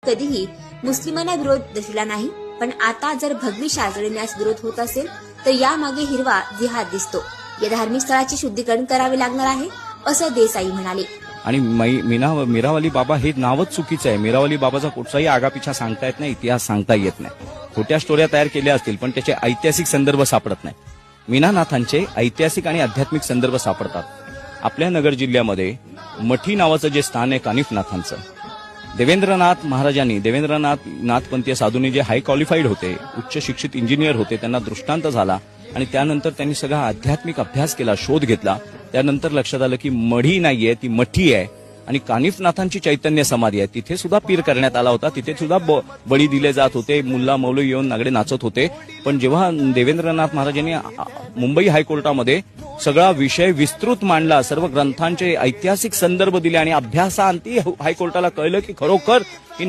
कधीही मुस्लिमांना विरोध दर्शविला नाही, पण आता जर भगवी शाल चढविण्यास विरोध होत असेल तर यामागे हिरवा जिहाद दिसतो. या धार्मिक स्थळाचे शुद्धीकरण करावे लागणार आहे, असं देसाई म्हणाले. आणि मीरावली बाबा हे नावच चुकीचं आहे. मीरावली बाबाचा कुठचाही आगापिछा सांगता येत नाही, इतिहास सांगता येत नाही. खोट्या स्टोऱ्या तयार केल्या असतील पण त्याचे ऐतिहासिक संदर्भ सापडत नाही. मीनानाथांचे ऐतिहासिक आणि आध्यात्मिक संदर्भ सापडतात. आपल्या नगर जिल्ह्यामध्ये मठी नावाचं जे स्थान आहे कानिफनाथांचं, देवेंद्रनाथ महाराजांनी, देवेंद्रनाथ नाथपंथीय साधूंनी जे हाय क्वालिफाईड होते, उच्च शिक्षित इंजिनियर होते, त्यांना दृष्टांत झाला आणि त्यानंतर त्यांनी सगळा आध्यात्मिक अभ्यास केला, शोध घेतला. त्यानंतर लक्षात आलं की मढी नाहीये, ती मठी आहे आणि कानिफनाथांची चैतन्य समाधी आहे. तिथे सुद्धा पीर करण्यात आला होता, तिथे सुद्धा बळी दिले जात होते, मुल्ला मौलवी येऊन नागडे नाचत होते. पण जेव्हा देवेंद्रनाथ महाराजांनी मुंबई हायकोर्टामध्ये सगळा विषय विस्तृत मांडला, सर्व ग्रंथांचे ऐतिहासिक संदर्भ दिले आणि अभ्यासाअंती हायकोर्टाला कळलं की खरोखर ही